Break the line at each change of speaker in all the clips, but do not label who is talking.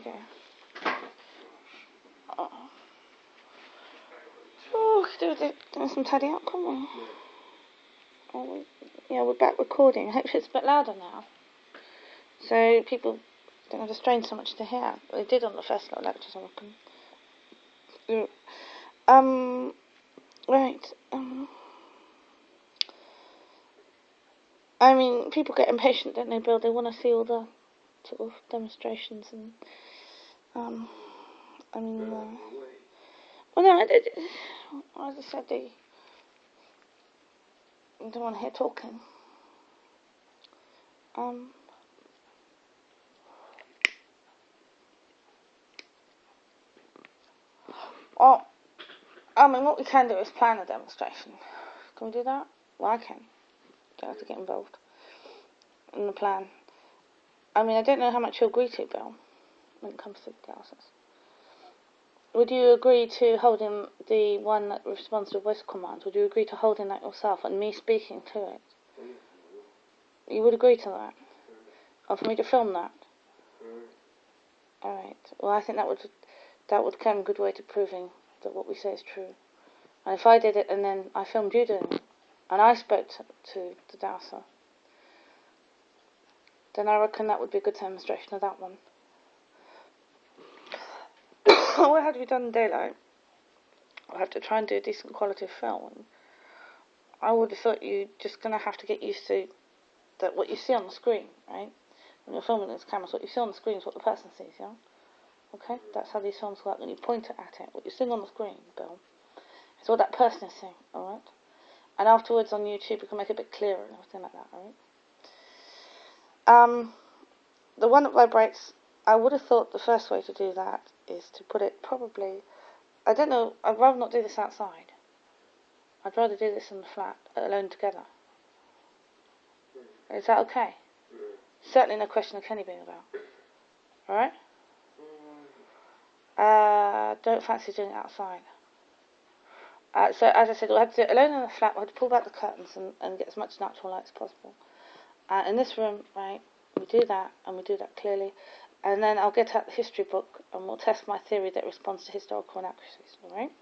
we go. Oh, do some tidy up, can't we? Oh, yeah, we're back recording. I hope it's a bit louder now, so people don't have to strain so much to hear. They did on the first lot of lectures, I reckon. Right. I mean, people get impatient, don't they, Bill? They want to see all the sort of demonstrations and, well, no, as I said, they don't want to hear talking. Well, I mean, what we can do is plan a demonstration. Can we do that? Well, I can. Don't have to get involved in the plan. I mean, I don't know how much you'll agree to, Bill, when it comes to the houses. Would you agree to holding the one that responds to voice commands? Would you agree to holding that yourself and me speaking to it? You would agree to that? Or for me to film that? Alright. Well, I think that would come a good way to proving that what we say is true. And if I did it and then I filmed you doing it, and I spoke to the dowser, then I reckon that would be a good demonstration of that one. What had we done in daylight? I have to try and do a decent quality of film. I would have thought you're just going to have to get used to that what you see on the screen, right? When you're filming this camera, so what you see on the screen is what the person sees, yeah? Okay? That's how these films work. When you point it at it, what you're seeing on the screen, Bill, is what that person is seeing, alright? And afterwards on YouTube, you can make it a bit clearer and everything like that, alright? The one that vibrates, I would have thought the first way to do that is to put it probably, I don't know, I'd rather not do this outside. I'd rather do this in the flat, alone together. Is that okay? Certainly no question of Kenny being about. Alright? Don't fancy doing it outside. So as I said, we'll have to do it alone in the flat. We'll have to pull back the curtains and get as much natural light as possible. In this room, right, we do that, and we do that clearly. And then I'll get out the history book, and we'll test my theory that responds to historical inaccuracies, alright?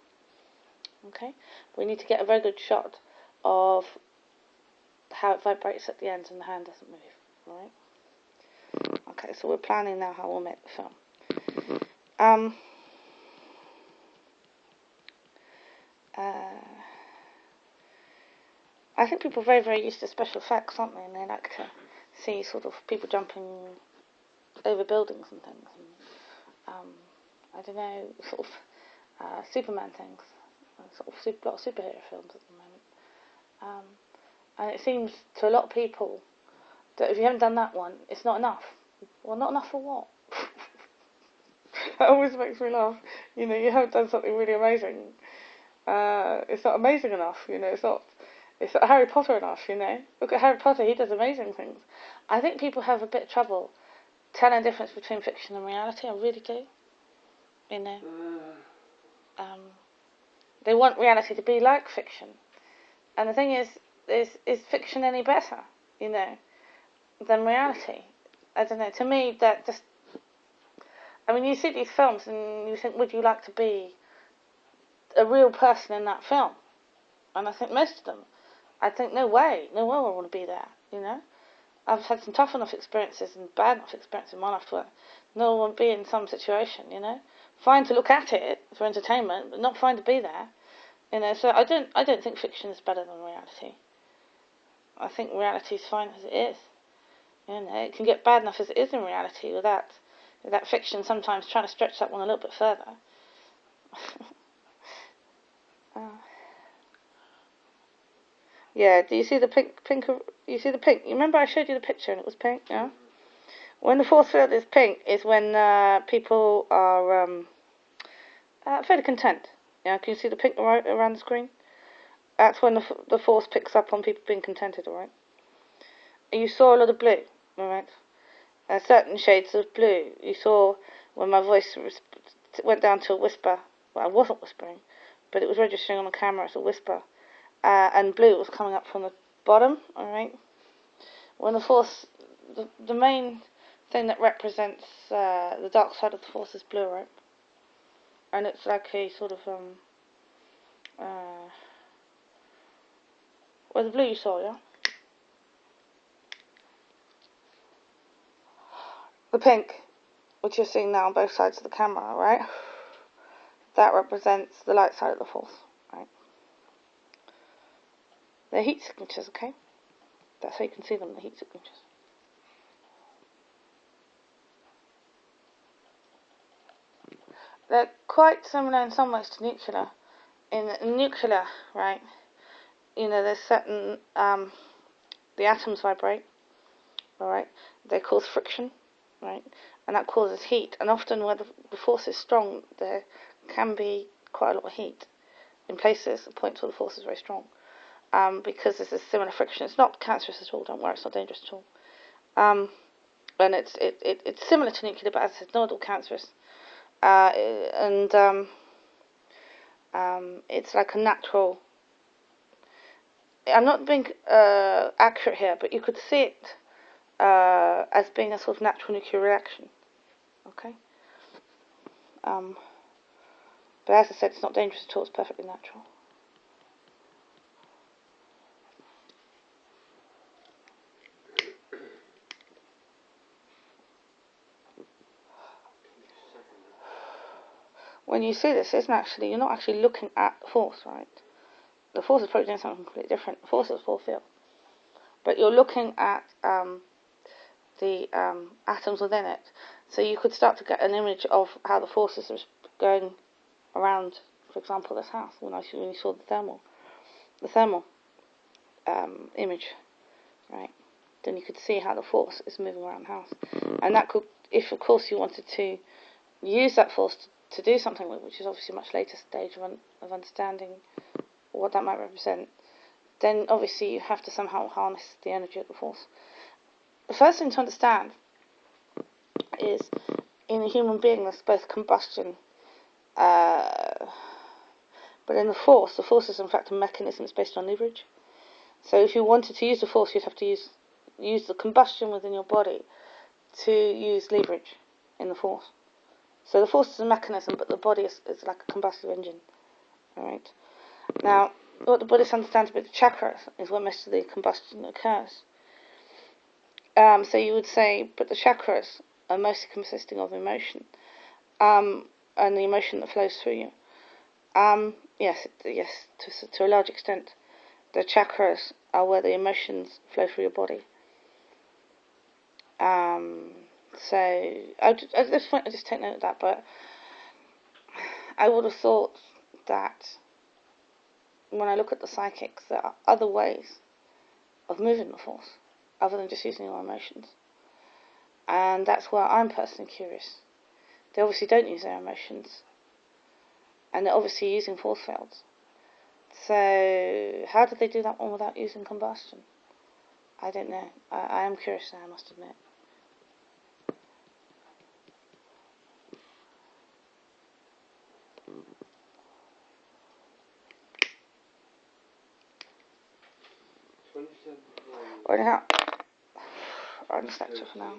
Okay? We need to get a very good shot of how it vibrates at the ends and the hand doesn't move, alright? Okay, so we're planning now how we'll make the film. I think people are very, very used to special effects, aren't they? And they like to see sort of people jumping over buildings and things. And, I don't know, sort of Superman things. Sort of a lot of superhero films at the moment. And it seems to a lot of people that if you haven't done that one, it's not enough. Well, not enough for what? That always makes me laugh. You know, you haven't done something really amazing. It's not amazing enough, you know, it's not Harry Potter enough, you know. Look at Harry Potter, he does amazing things. I think people have a bit of trouble telling the difference between fiction and reality, I really do. You know. They want reality to be like fiction. And the thing is fiction any better, you know, than reality? I don't know, to me that just, I mean, you see these films and you think, would you like to be a real person in that film? And I think most of them, I think, no way I want to be there, you know. I've had some tough enough experiences and bad enough experiences in my life where no one would be in some situation, you know. Fine to look at it for entertainment, but not fine to be there, you know. So I don't think fiction is better than reality. I think reality is fine as it is. You know, it can get bad enough as it is in reality without fiction sometimes trying to stretch that one a little bit further. Yeah, do you see the pink? You see the pink? You remember I showed you the picture and it was pink, yeah? When the force field is pink is when people are fairly content. Yeah, can you see the pink around the screen? That's when the force picks up on people being contented, alright? You saw a lot of blue, alright? Certain shades of blue. You saw when my voice went down to a whisper. Well, I wasn't whispering, but it was registering on the camera as a whisper. And blue was coming up from the bottom, alright? When the main thing that represents the dark side of the Force is blue, right? And it's like a sort of well, the blue you saw, yeah. The pink, which you're seeing now on both sides of the camera, right? That represents the light side of the Force, right? They're heat signatures, okay? That's how you can see them, the heat signatures. They're quite similar in some ways to nuclear. In nuclear, right, there's certain, the atoms vibrate, alright, they cause friction, right, and that causes heat, and often where the force is strong, there can be quite a lot of heat in places, the points where the force is very strong, because there's this similar friction. It's not cancerous at all, don't worry, it's not dangerous at all. And it's similar to nuclear, but as I said, not at all cancerous. It's like a natural. I'm not being accurate here, but you could see it as being a sort of natural nuclear reaction. Okay. But as I said, it's not dangerous at all. It's perfectly natural. When you see this, you're not actually looking at the force, right? The force is probably doing something completely different. The force is a full field. But you're looking at the atoms within it. So you could start to get an image of how the forces are going around, for example, this house, when you saw the thermal image, right? Then you could see how the force is moving around the house. And that could, if of course you wanted to use that force to do something with, which is obviously a much later stage of understanding what that might represent, then obviously you have to somehow harness the energy of the force. The first thing to understand is, in a human being, there's both combustion, but in the force is in fact a mechanism that's based on leverage. So if you wanted to use the force, you'd have to use the combustion within your body to use leverage in the force. So the force is a mechanism, but the body is like a combustive engine. Alright. Now, what the Buddhists understand about the chakras is where most of the combustion occurs. So you would say, but the chakras are mostly consisting of emotion, and the emotion that flows through you. Yes, to a large extent, the chakras are where the emotions flow through your body. So at this point, I just take note of that. But I would have thought that when I look at the psychics, there are other ways of moving the force, other than just using your emotions. And that's where I'm personally curious. They obviously don't use their emotions, and they're obviously using force fields. So how did they do that one without using combustion? I don't know. I am curious now, I must admit. Or anyhow, I'll just lecture for now.